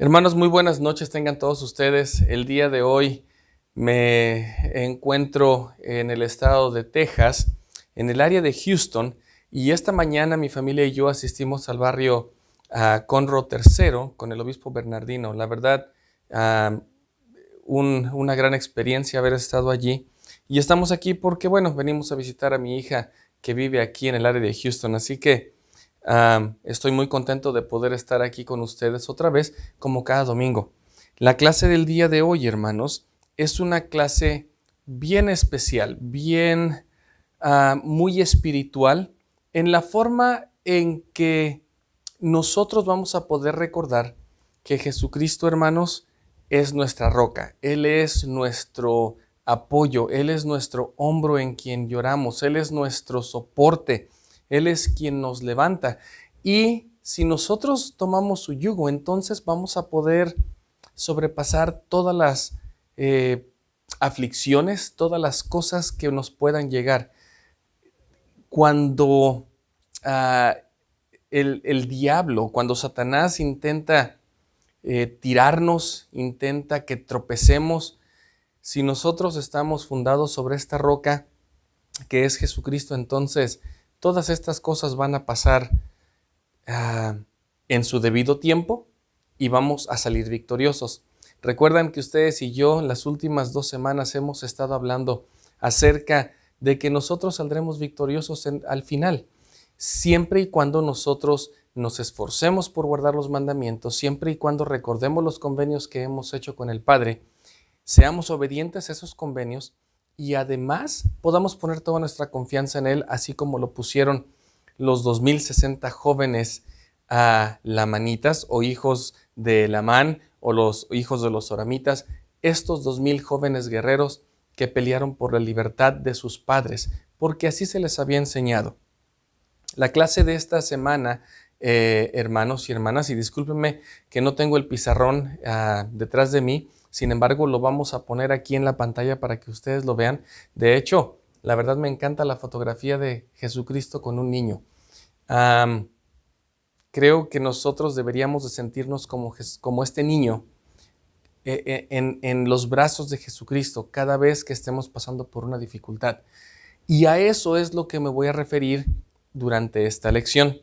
Hermanos, muy buenas noches tengan todos ustedes. El día de hoy me encuentro en el estado de Texas, en el área de Houston, y esta mañana mi familia y yo asistimos al barrio Conroe III con el obispo Bernardino. La verdad, ah, una gran experiencia haber estado allí. Y estamos aquí porque, bueno, venimos a visitar a mi hija que vive aquí en el área de Houston. Así que estoy muy contento de poder estar aquí con ustedes otra vez, como cada domingo. La clase del día de hoy, hermanos, es una clase bien especial, bien muy espiritual, en la forma en que nosotros vamos a poder recordar que Jesucristo, hermanos, es nuestra roca. Él es nuestro apoyo, Él es nuestro hombro en quien lloramos, Él es nuestro soporte, Él es quien nos levanta. Y si nosotros tomamos su yugo, entonces vamos a poder sobrepasar todas las aflicciones, todas las cosas que nos puedan llegar. Cuando uh, el diablo, cuando Satanás intenta tirarnos, intenta que tropecemos, si nosotros estamos fundados sobre esta roca que es Jesucristo, entonces todas estas cosas van a pasar en su debido tiempo y vamos a salir victoriosos. Recuerdan que ustedes y yo las últimas 2 semanas hemos estado hablando acerca de que nosotros saldremos victoriosos al final, siempre y cuando nosotros nos esforcemos por guardar los mandamientos, siempre y cuando recordemos los convenios que hemos hecho con el Padre, seamos obedientes a esos convenios y además podamos poner toda nuestra confianza en Él, así como lo pusieron los 2060 jóvenes lamanitas o hijos de Lamán o los hijos de los oramitas, estos 2000 jóvenes guerreros que pelearon por la libertad de sus padres, porque así se les había enseñado. La clase de esta semana, hermanos y hermanas, y discúlpenme que no tengo el pizarrón detrás de mí, sin embargo lo vamos a poner aquí en la pantalla para que ustedes lo vean. De hecho, la verdad me encanta la fotografía de Jesucristo con un niño. Creo que nosotros deberíamos de sentirnos como este niño en los brazos de Jesucristo cada vez que estemos pasando por una dificultad. Y a eso es lo que me voy a referir durante esta lección.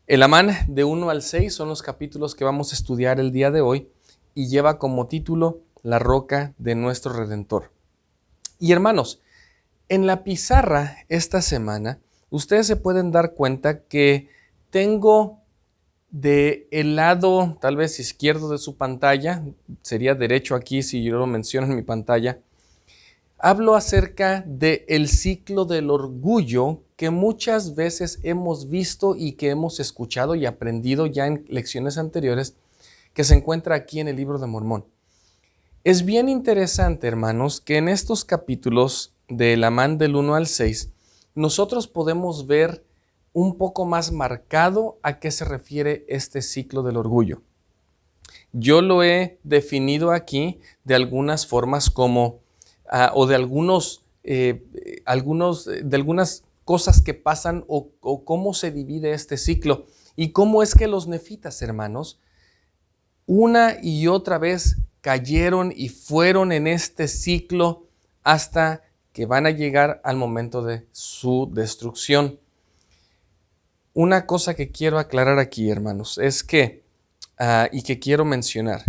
El Amán de 1 al 6 son los capítulos que vamos a estudiar el día de hoy y lleva como título La roca de nuestro Redentor. Y hermanos, en la pizarra esta semana, ustedes se pueden dar cuenta que tengo del lado tal vez izquierdo de su pantalla, sería derecho aquí si yo lo menciono en mi pantalla, hablo acerca del ciclo del orgullo que muchas veces hemos visto y que hemos escuchado y aprendido ya en lecciones anteriores, que se encuentra aquí en el libro de Mormón. Es bien interesante, hermanos, que en estos capítulos del Amán del 1 al 6, nosotros podemos ver un poco más marcado a qué se refiere este ciclo del orgullo. Yo lo he definido aquí de algunas formas como, o de algunas cosas que pasan o cómo se divide este ciclo y cómo es que los nefitas, hermanos, una y otra vez cayeron y fueron en este ciclo hasta que van a llegar al momento de su destrucción. Una cosa que quiero aclarar aquí, hermanos, es que, y que quiero mencionar,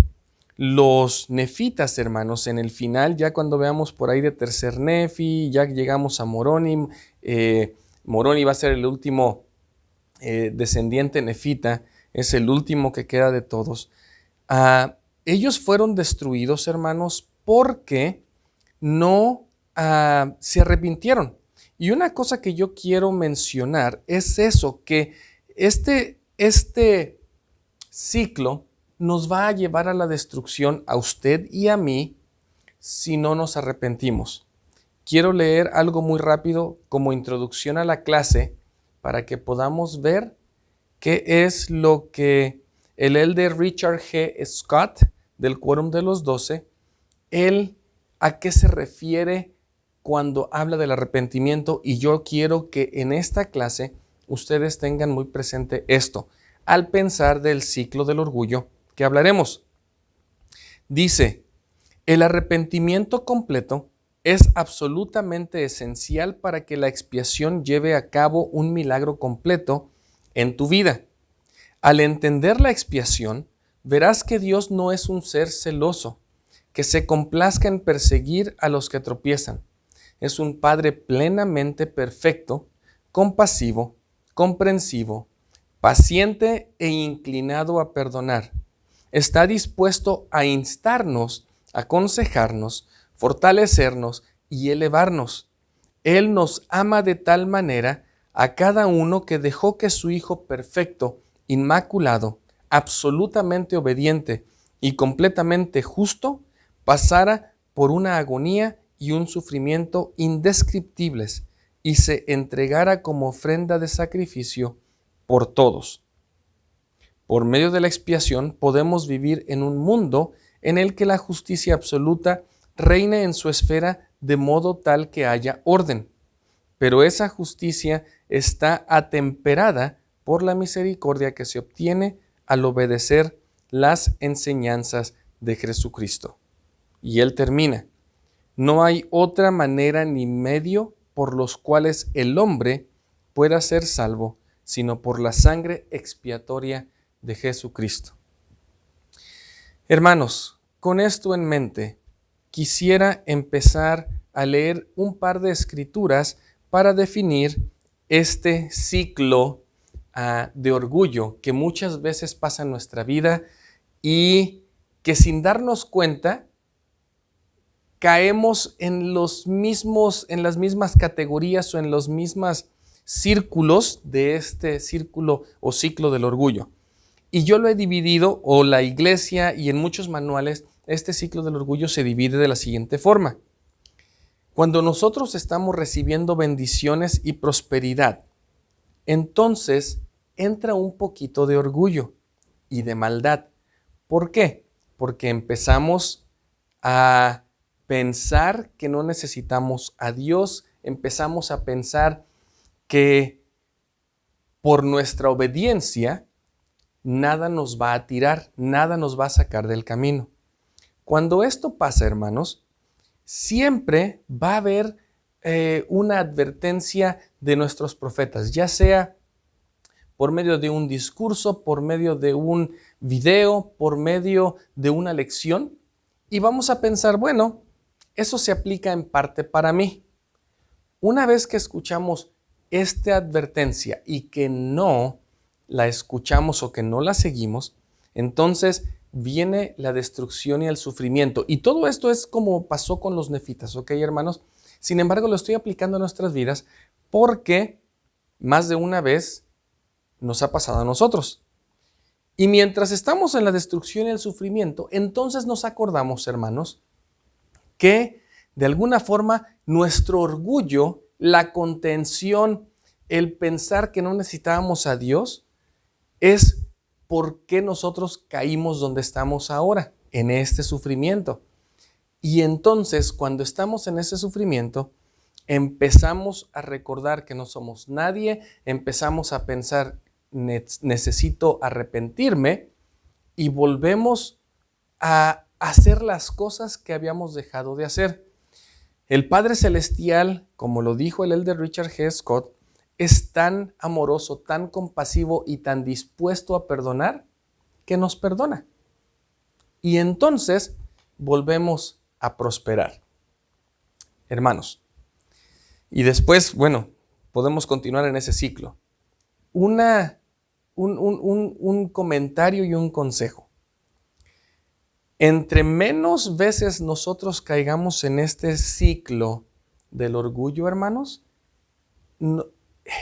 los nefitas, hermanos, en el final, ya cuando veamos por ahí de tercer nefi, ya llegamos a Moroni, Moroni va a ser el último descendiente nefita, es el último que queda de todos. Ellos fueron destruidos, hermanos, porque no se arrepintieron. Y una cosa que yo quiero mencionar es eso, que este ciclo nos va a llevar a la destrucción a usted y a mí si no nos arrepentimos. Quiero leer algo muy rápido como introducción a la clase para que podamos ver qué es lo que el elder Richard G. Scott del Quórum de los 12, él a qué se refiere cuando habla del arrepentimiento, y yo quiero que en esta clase ustedes tengan muy presente esto al pensar del ciclo del orgullo que hablaremos. Dice, el arrepentimiento completo es absolutamente esencial para que la expiación lleve a cabo un milagro completo en tu vida. Al entender la expiación, verás que Dios no es un ser celoso, que se complazca en perseguir a los que tropiezan. Es un Padre plenamente perfecto, compasivo, comprensivo, paciente e inclinado a perdonar. Está dispuesto a instarnos, aconsejarnos, fortalecernos y elevarnos. Él nos ama de tal manera a cada uno que dejó que su Hijo perfecto, inmaculado, absolutamente obediente y completamente justo, pasara por una agonía y un sufrimiento indescriptibles y se entregara como ofrenda de sacrificio por todos. Por medio de la expiación podemos vivir en un mundo en el que la justicia absoluta reine en su esfera de modo tal que haya orden. Pero esa justicia está atemperada por la misericordia que se obtiene al obedecer las enseñanzas de Jesucristo. Y él termina, no hay otra manera ni medio por los cuales el hombre pueda ser salvo, sino por la sangre expiatoria de Jesucristo. Hermanos, con esto en mente, quisiera empezar a leer un par de escrituras para definir este ciclo de orgullo que muchas veces pasa en nuestra vida y que sin darnos cuenta caemos en las mismas categorías o en los mismos círculos de este círculo o ciclo del orgullo. Y yo lo he dividido, o la iglesia y en muchos manuales, este ciclo del orgullo se divide de la siguiente forma. Cuando nosotros estamos recibiendo bendiciones y prosperidad, entonces entra un poquito de orgullo y de maldad. ¿Por qué? Porque empezamos a pensar que no necesitamos a Dios, empezamos a pensar que por nuestra obediencia nada nos va a tirar, nada nos va a sacar del camino. Cuando esto pasa, hermanos, siempre va a haber una advertencia de nuestros profetas, ya sea por medio de un discurso, por medio de un video, por medio de una lección, y vamos a pensar, bueno, eso se aplica en parte para mí. Una vez que escuchamos esta advertencia y que no la escuchamos o que no la seguimos, entonces viene la destrucción y el sufrimiento. Y todo esto es como pasó con los nefitas, ¿ok, hermanos? Sin embargo, lo estoy aplicando a nuestras vidas porque más de una vez nos ha pasado a nosotros. Y mientras estamos en la destrucción y el sufrimiento, entonces nos acordamos, hermanos, que de alguna forma nuestro orgullo, la contención, el pensar que no necesitábamos a Dios, es por qué nosotros caímos donde estamos ahora, en este sufrimiento. Y entonces, cuando estamos en ese sufrimiento, empezamos a recordar que no somos nadie, empezamos a pensar, necesito arrepentirme, y volvemos a hacer las cosas que habíamos dejado de hacer. El Padre Celestial, como lo dijo el elder Richard G. Scott, es tan amoroso, tan compasivo y tan dispuesto a perdonar que nos perdona. Y entonces volvemos a prosperar. Hermanos, y después, bueno, podemos continuar en ese ciclo. Un comentario y un consejo. Entre menos veces nosotros caigamos en este ciclo del orgullo, hermanos,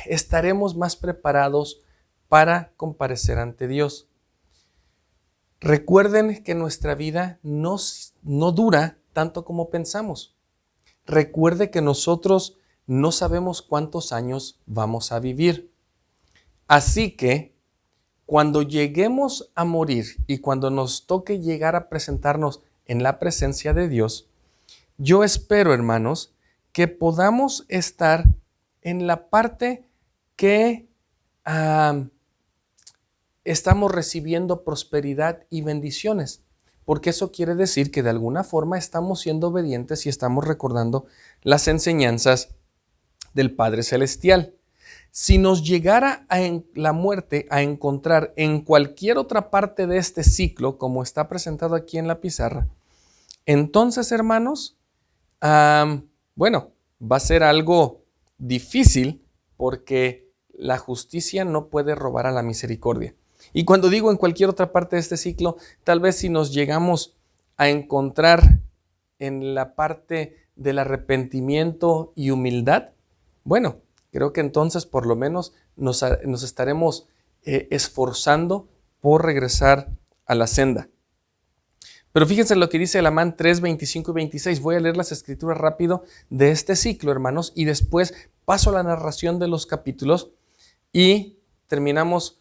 estaremos más preparados para comparecer ante Dios. Recuerden que nuestra vida no dura tanto como pensamos. Recuerde que nosotros no sabemos cuántos años vamos a vivir. Así que cuando lleguemos a morir y cuando nos toque llegar a presentarnos en la presencia de Dios, yo espero, hermanos, que podamos estar en la parte que estamos recibiendo prosperidad y bendiciones, porque eso quiere decir que de alguna forma estamos siendo obedientes y estamos recordando las enseñanzas del Padre Celestial. Si nos llegara la muerte a encontrar en cualquier otra parte de este ciclo, como está presentado aquí en la pizarra, entonces, hermanos, bueno, va a ser algo difícil porque la justicia no puede robar a la misericordia. Y cuando digo en cualquier otra parte de este ciclo, tal vez si nos llegamos a encontrar en la parte del arrepentimiento y humildad, bueno, creo que entonces por lo menos nos estaremos esforzando por regresar a la senda. Pero fíjense lo que dice Elamán 3, 25 y 26. Voy a leer las escrituras rápido de este ciclo, hermanos, y después paso a la narración de los capítulos y terminamos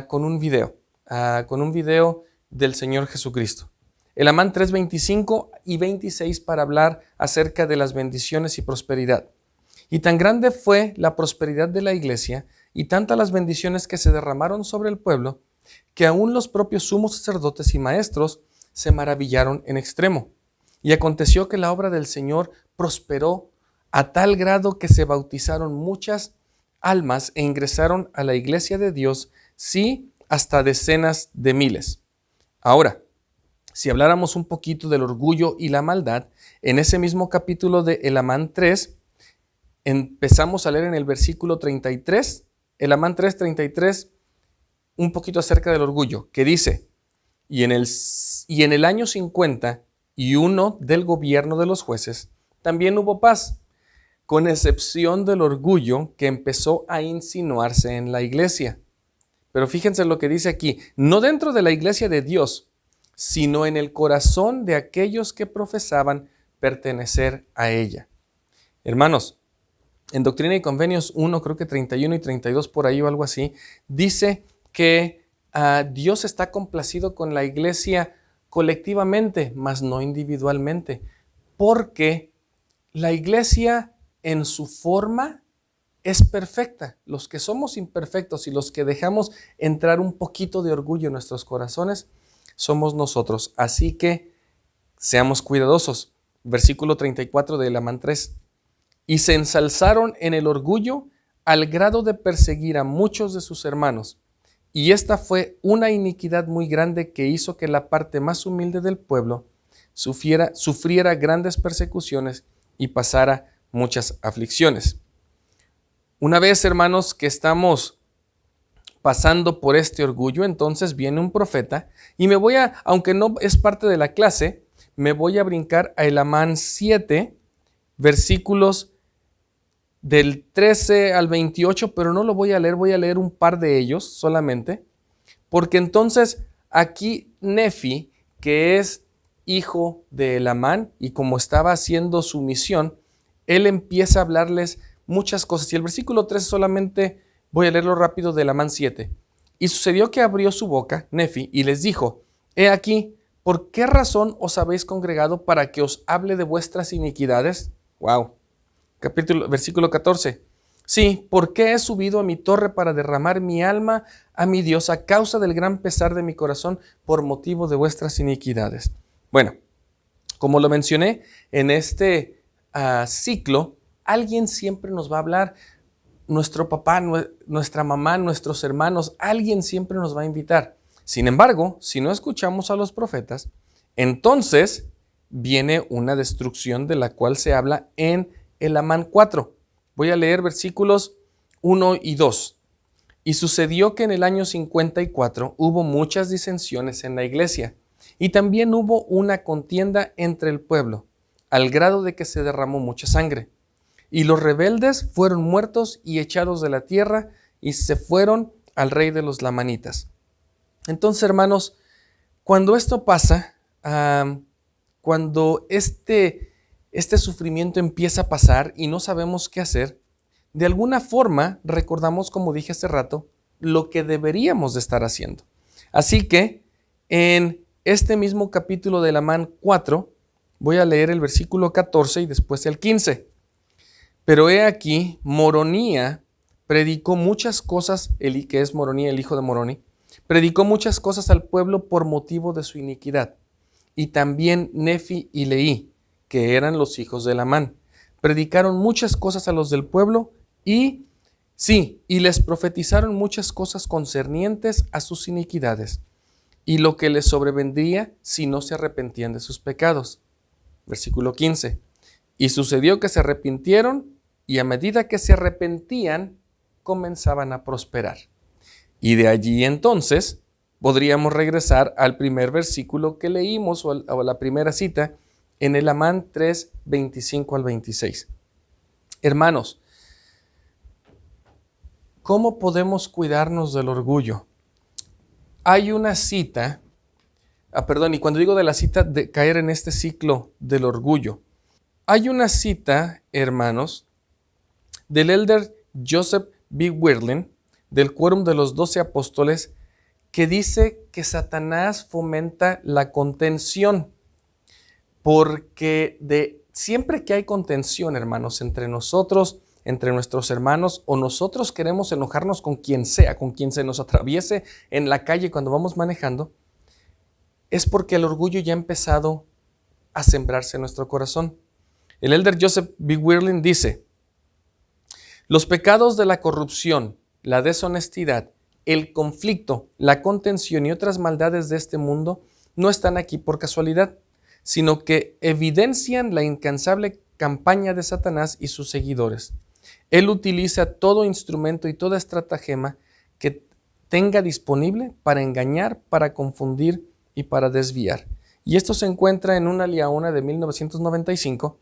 con un video del Señor Jesucristo. Elamán 3, 25 y 26 para hablar acerca de las bendiciones y prosperidad. Y tan grande fue la prosperidad de la iglesia y tantas las bendiciones que se derramaron sobre el pueblo, que aún los propios sumos sacerdotes y maestros se maravillaron en extremo. Y aconteció que la obra del Señor prosperó a tal grado que se bautizaron muchas almas e ingresaron a la iglesia de Dios, sí, hasta decenas de miles. Ahora, si habláramos un poquito del orgullo y la maldad, en ese mismo capítulo de Elamán 3, empezamos a leer en el versículo 33, Elamán 3, 33, un poquito acerca del orgullo, que dice: Y en el año 51 del gobierno de los jueces, también hubo paz, con excepción del orgullo que empezó a insinuarse en la iglesia. Pero fíjense lo que dice aquí, no dentro de la iglesia de Dios, sino en el corazón de aquellos que profesaban pertenecer a ella. Hermanos, en Doctrina y Convenios 1, creo que 31 y 32 por ahí o algo así, dice que Dios está complacido con la iglesia colectivamente, mas no individualmente, porque la iglesia en su forma es perfecta. Los que somos imperfectos y los que dejamos entrar un poquito de orgullo en nuestros corazones, somos nosotros. Así que seamos cuidadosos. Versículo 34 de Elamán 3. Y se ensalzaron en el orgullo al grado de perseguir a muchos de sus hermanos. Y esta fue una iniquidad muy grande que hizo que la parte más humilde del pueblo sufriera grandes persecuciones y pasara muchas aflicciones. Una vez, hermanos, que estamos pasando por este orgullo, entonces viene un profeta y aunque no es parte de la clase, me voy a brincar a Elamán 7, versículos del 13 al 28, pero no lo voy a leer un par de ellos solamente, porque entonces aquí Nefi, que es hijo de Elamán, y como estaba haciendo su misión, él empieza a hablarles muchas cosas. Y el versículo 13 solamente voy a leerlo rápido de Elamán 7. Y sucedió que abrió su boca, Nefi, y les dijo: He aquí, ¿por qué razón os habéis congregado para que os hable de vuestras iniquidades? Wow. Versículo 14. Sí, porque he subido a mi torre para derramar mi alma a mi Dios a causa del gran pesar de mi corazón por motivo de vuestras iniquidades. Bueno, como lo mencioné, en este ciclo, alguien siempre nos va a hablar. Nuestro papá, nuestra mamá, nuestros hermanos, alguien siempre nos va a invitar. Sin embargo, si no escuchamos a los profetas, entonces viene una destrucción de la cual se habla en Elamán 4. Voy a leer versículos 1 y 2. Y sucedió que en el año 54 hubo muchas disensiones en la iglesia, y también hubo una contienda entre el pueblo, al grado de que se derramó mucha sangre. Y los rebeldes fueron muertos y echados de la tierra, y se fueron al rey de los lamanitas. Entonces, hermanos, cuando esto pasa, cuando este sufrimiento empieza a pasar y no sabemos qué hacer, de alguna forma recordamos, como dije hace rato, lo que deberíamos de estar haciendo. Así que en este mismo capítulo de Elamán 4, voy a leer el versículo 14 y después el 15. Pero he aquí, Moronía predicó muchas cosas, que es Moronía, el hijo de Moroni, predicó muchas cosas al pueblo por motivo de su iniquidad. Y también Nefi y Leí, que eran los hijos de Elamán, predicaron muchas cosas a los del pueblo y les profetizaron muchas cosas concernientes a sus iniquidades y lo que les sobrevendría si no se arrepentían de sus pecados. Versículo 15. Y sucedió que se arrepintieron y a medida que se arrepentían, comenzaban a prosperar. Y de allí entonces podríamos regresar al primer versículo que leímos o a la primera cita en Elamán 3, 25 al 26. Hermanos, ¿cómo podemos cuidarnos del orgullo? Hay una cita, y cuando digo de la cita de caer en este ciclo del orgullo, hay una cita, hermanos, del elder Joseph B. Wirthlin, del Quórum de los 12 Apóstoles, que dice que Satanás fomenta la contención, porque siempre que hay contención, hermanos, entre nosotros, entre nuestros hermanos, o nosotros queremos enojarnos con quien sea, con quien se nos atraviese en la calle cuando vamos manejando, es porque el orgullo ya ha empezado a sembrarse en nuestro corazón. El elder Joseph B. Wirthlin dice: los pecados de la corrupción, la deshonestidad, el conflicto, la contención y otras maldades de este mundo no están aquí por casualidad, sino que evidencian la incansable campaña de Satanás y sus seguidores. Él utiliza todo instrumento y toda estratagema que tenga disponible para engañar, para confundir y para desviar. Y esto se encuentra en una liaona de 1995,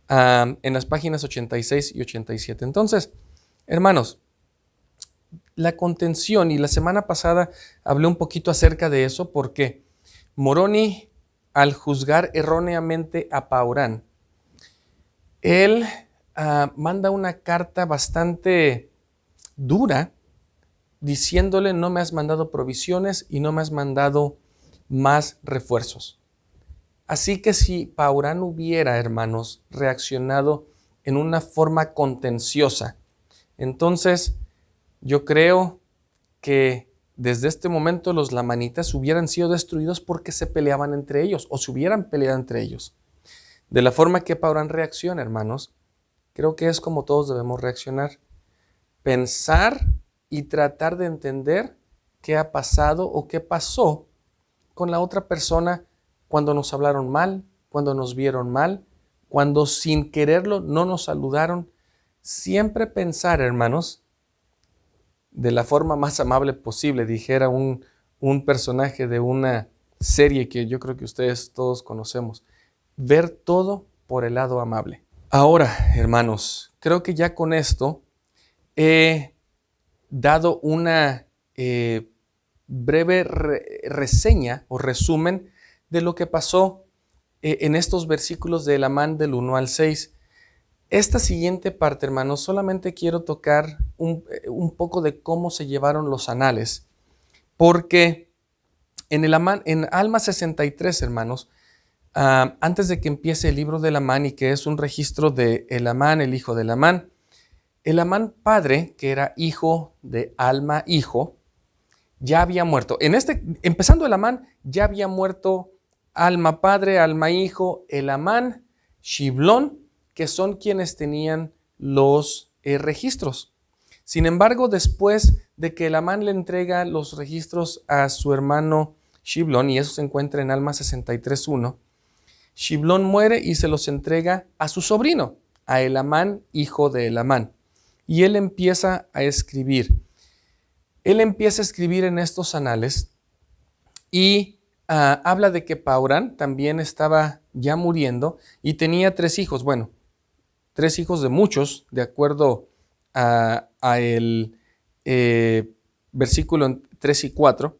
en las páginas 86 y 87. Entonces, hermanos, la contención, y la semana pasada hablé un poquito acerca de eso, porque Moroni, al juzgar erróneamente a Paurán, él manda una carta bastante dura diciéndole: no me has mandado provisiones y no me has mandado más refuerzos. Así que si Paurán hubiera, hermanos, reaccionado en una forma contenciosa, entonces yo creo que desde este momento los lamanitas hubieran sido destruidos porque se peleaban entre ellos o se hubieran peleado entre ellos. De la forma que Paurán reacciona, hermanos, creo que es como todos debemos reaccionar. Pensar y tratar de entender qué ha pasado o qué pasó con la otra persona cuando nos hablaron mal, cuando nos vieron mal, cuando sin quererlo no nos saludaron. Siempre pensar, hermanos, de la forma más amable posible, dijera un personaje de una serie que yo creo que ustedes todos conocemos. Ver todo por el lado amable. Ahora, hermanos, creo que ya con esto he dado una breve reseña o resumen de lo que pasó en estos versículos de Elamán del 1 al 6. Esta siguiente parte, hermanos, solamente quiero tocar un poco de cómo se llevaron los anales, porque en Alma 63, hermanos, antes de que empiece el libro de Elamán, y que es un registro de Elamán, el hijo de Elamán padre, que era hijo de Alma hijo, ya había muerto. Empezando Elamán, ya había muerto Alma padre, Alma hijo, Elamán, Shiblón, que son quienes tenían los registros. Sin embargo, después de que Elamán le entrega los registros a su hermano Shiblón, y eso se encuentra en Alma 63:1, Shiblón muere y se los entrega a su sobrino, a Elamán, hijo de Elamán. Y él empieza a escribir. Él empieza a escribir en estos anales y habla de que Paurán también estaba ya muriendo y tenía 3 hijos. Bueno, 3 hijos de muchos, de acuerdo a el versículo 3 y 4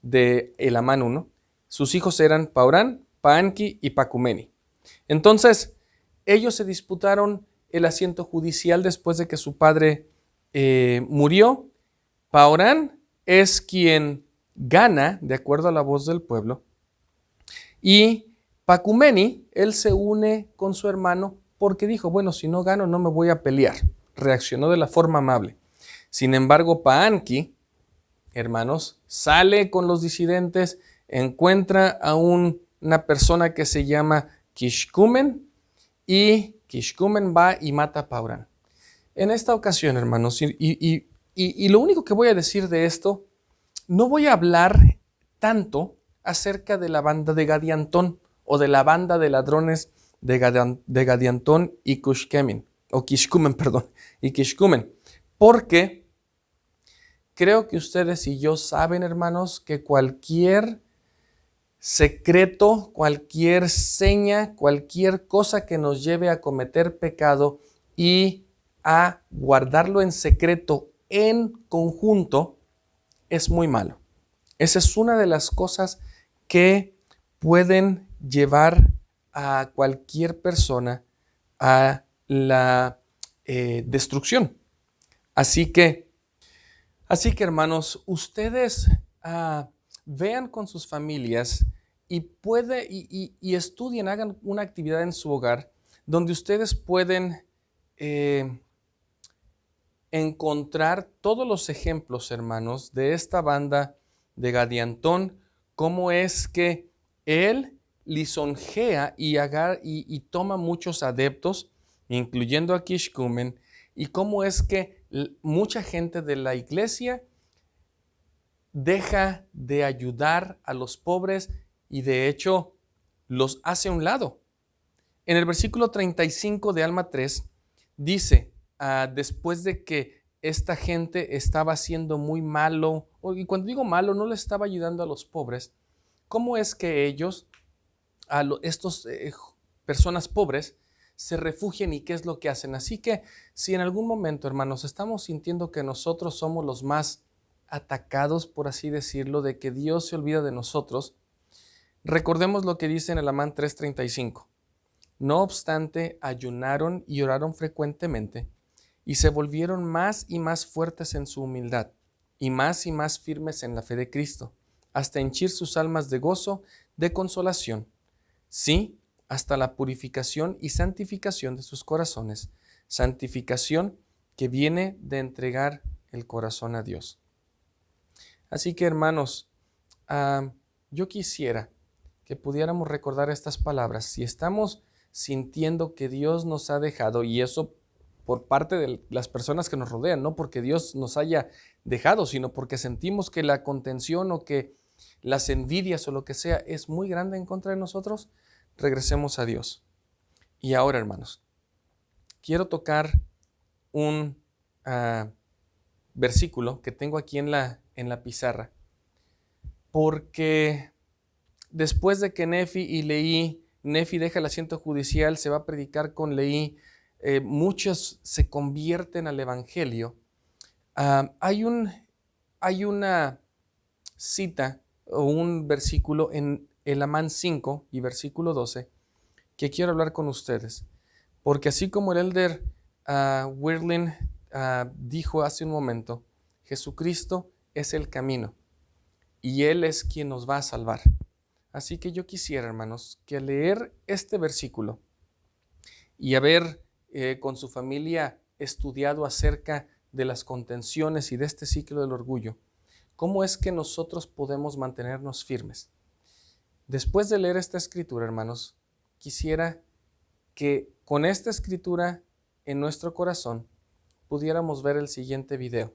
de Elamán 1. Sus hijos eran Paurán, Paanki y Pacumeni. Entonces, ellos se disputaron el asiento judicial después de que su padre murió. Paurán es quien gana, de acuerdo a la voz del pueblo, y Pacumeni, él se une con su hermano porque dijo: bueno, si no gano no me voy a pelear. Reaccionó de la forma amable. Sin embargo, Paanki, hermanos, sale con los disidentes, encuentra a una persona que se llama Kishkumen, y Kishkumen va y mata a Paurán. En esta ocasión, hermanos, y lo único que voy a decir de esto, no voy a hablar tanto acerca de la banda de Gadiantón o de la banda de ladrones de Gadiantón y Kishkumen, perdón, y Kishkumen, porque creo que ustedes y yo saben, hermanos, que cualquier secreto, cualquier seña, cualquier cosa que nos lleve a cometer pecado y a guardarlo en secreto en conjunto es muy malo. Esa es una de las cosas que pueden llevar a cualquier persona a la destrucción. Así que hermanos, ustedes vean con sus familias y estudien, hagan una actividad en su hogar donde ustedes pueden encontrar todos los ejemplos, hermanos, de esta banda de Gadiantón, cómo es que él lisonjea y toma muchos adeptos, incluyendo a Kishkumen, y cómo es que mucha gente de la iglesia deja de ayudar a los pobres y de hecho los hace a un lado. En el versículo 35 de Alma 3 dice, después de que esta gente estaba haciendo muy malo, y cuando digo malo no le estaba ayudando a los pobres, ¿cómo es que ellos, estos personas pobres, se refugian y qué es lo que hacen? Así que si en algún momento, hermanos, estamos sintiendo que nosotros somos los más atacados, por así decirlo, de que Dios se olvida de nosotros, recordemos lo que dice en el Amán 3:35. No obstante, ayunaron y oraron frecuentemente y se volvieron más y más fuertes en su humildad y más firmes en la fe de Cristo, hasta henchir sus almas de gozo, de consolación, sí, hasta la purificación y santificación de sus corazones, santificación que viene de entregar el corazón a Dios. Así que, hermanos, yo quisiera que pudiéramos recordar estas palabras. Si estamos sintiendo que Dios nos ha dejado, y eso por parte de las personas que nos rodean, no porque Dios nos haya dejado, sino porque sentimos que la contención o que las envidias o lo que sea es muy grande en contra de nosotros, regresemos a Dios. Y ahora, hermanos, quiero tocar un versículo que tengo aquí en la pizarra, porque después de que Nefi deja el asiento judicial, se va a predicar con Leí, muchos se convierten al evangelio. Hay una cita o un versículo en el Amán 5 y versículo 12 que quiero hablar con ustedes, porque así como el elder Wirlin dijo hace un momento, Jesucristo es el camino y Él es quien nos va a salvar. Así que yo quisiera, hermanos, que al leer este versículo y haber con su familia estudiado acerca de las contenciones y de este ciclo del orgullo, ¿cómo es que nosotros podemos mantenernos firmes? Después de leer esta escritura, hermanos, quisiera que con esta escritura en nuestro corazón pudiéramos ver el siguiente video,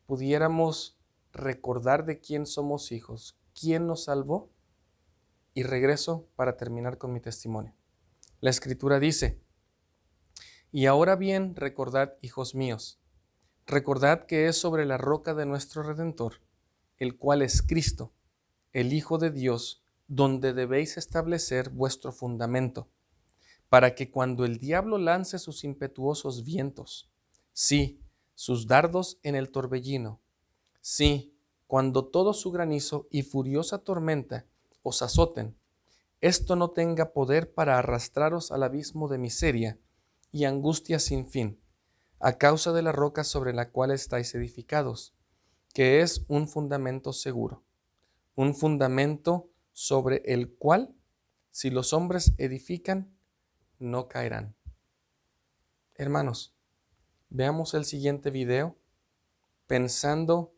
pudiéramos recordar de quién somos hijos, quién nos salvó, y regreso para terminar con mi testimonio. La escritura dice, y ahora bien, recordad, hijos míos, recordad que es sobre la roca de nuestro Redentor, el cual es Cristo, el Hijo de Dios, donde debéis establecer vuestro fundamento, para que cuando el diablo lance sus impetuosos vientos, sí, sus dardos en el torbellino, sí, cuando todo su granizo y furiosa tormenta os azoten, esto no tenga poder para arrastraros al abismo de miseria y angustia sin fin, a causa de la roca sobre la cual estáis edificados, que es un fundamento seguro, un fundamento sobre el cual, si los hombres edifican, no caerán. Hermanos, veamos el siguiente video pensando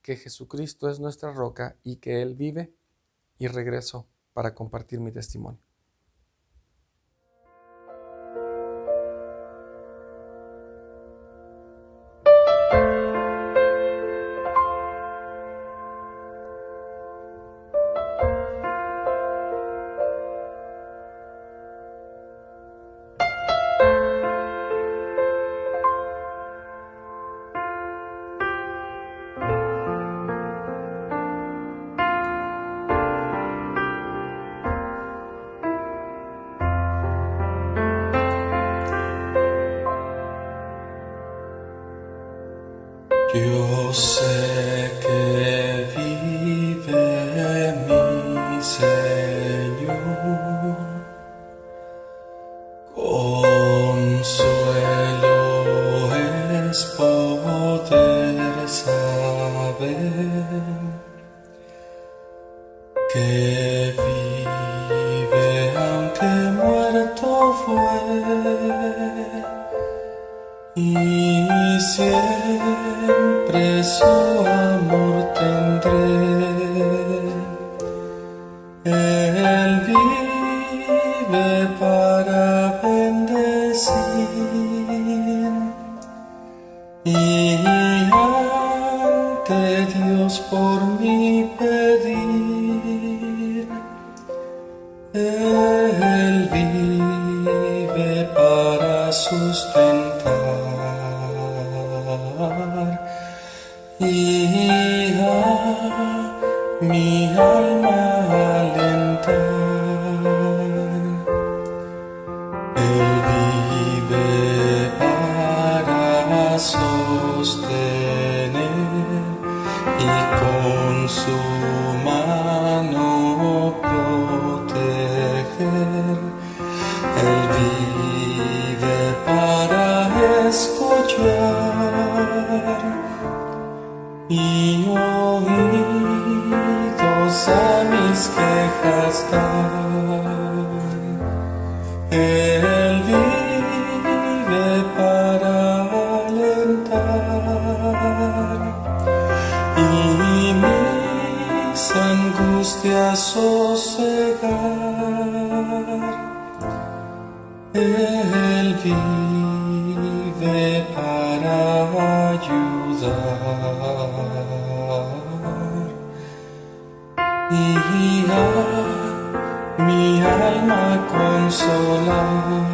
que Jesucristo es nuestra roca y que Él vive, y regreso para compartir mi testimonio. Yo sé que vive mi Señor, consuelo es poder saber que vive aunque muerto fue. Y siempre su amor tendré. Él vive para bendecir y ante Dios por mí pedir. Él vive para sustentar y a mi alma alentar. Él vive para sostener y con su mano proteger. Él vive para escuchar y oídos a mis quejas dar. Él vive para alentar y mis angustias sosegar. Él vive para ayudar y a mi alma consolar.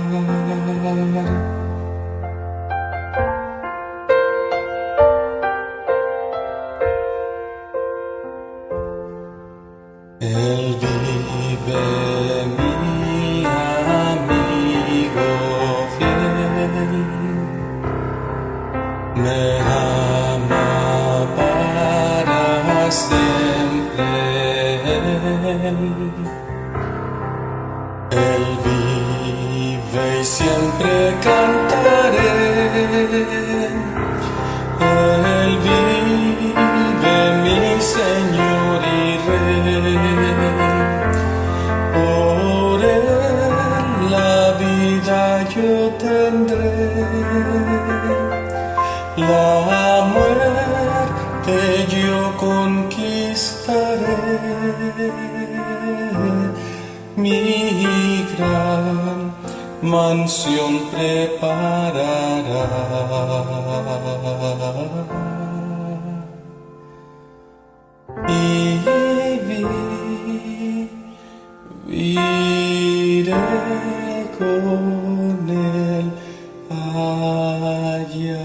Él vive mi amigo fiel, me ama para siempre. Él vive y siempre cantaré. Él vive mi Señor y Rey. Por Él la vida yo tendré. La muerte yo conquistaré. Mi gran mansión preparará. Y viviré con Él allá.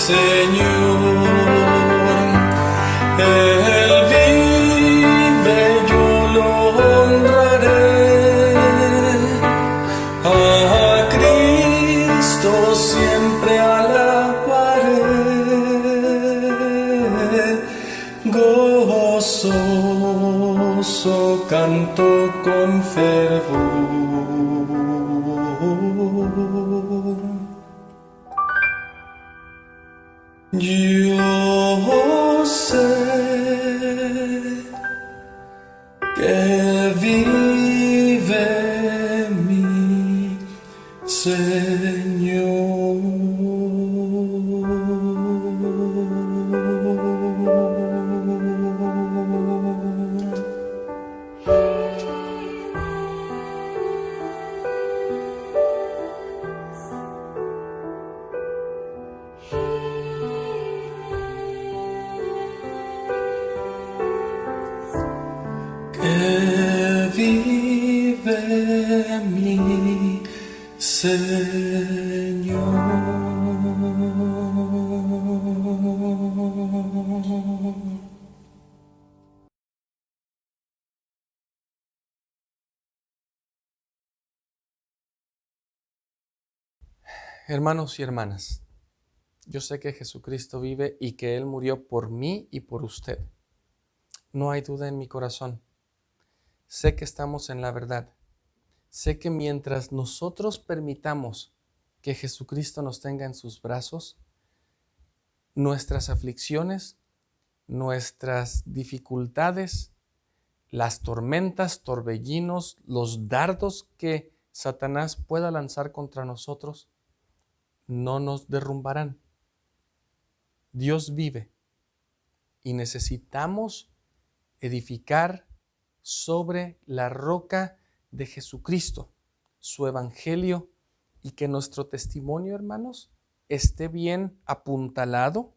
Señor. Él vive, yo lo honraré. A Cristo siempre alabaré. Gozoso canto con fervor. Yo sé que vive mi Señor. Que vive mi Señor. Hermanos y hermanas, yo sé que Jesucristo vive y que Él murió por mí y por usted. No hay duda en mi corazón. Sé que estamos en la verdad. Sé que mientras nosotros permitamos que Jesucristo nos tenga en sus brazos, nuestras aflicciones, nuestras dificultades, las tormentas, torbellinos, los dardos que Satanás pueda lanzar contra nosotros, no nos derrumbarán. Dios vive y necesitamos edificar sobre la roca de Jesucristo, su evangelio, y que nuestro testimonio, hermanos, esté bien apuntalado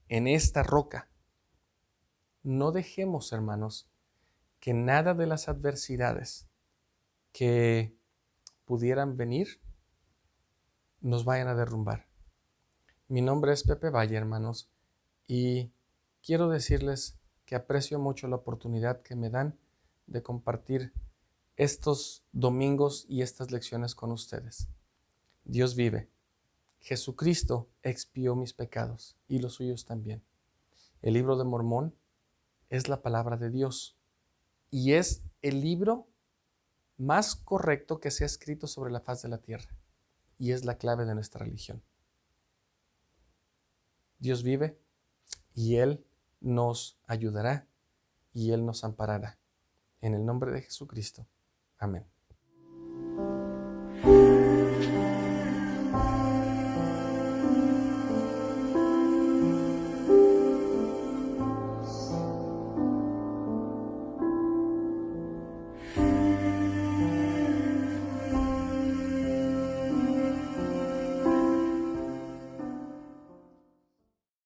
en esta roca. No dejemos, hermanos, que nada de las adversidades que pudieran venir nos vayan a derrumbar. Mi nombre es Pepe Valle, hermanos, y quiero decirles que aprecio mucho la oportunidad que me dan de compartir estos domingos y estas lecciones con ustedes. Dios vive. Jesucristo expió mis pecados y los suyos también. El libro de Mormón es la palabra de Dios y es el libro más correcto que se ha escrito sobre la faz de la tierra y es la clave de nuestra religión. Dios vive y Él nos ayudará y Él nos amparará. En el nombre de Jesucristo. Amén.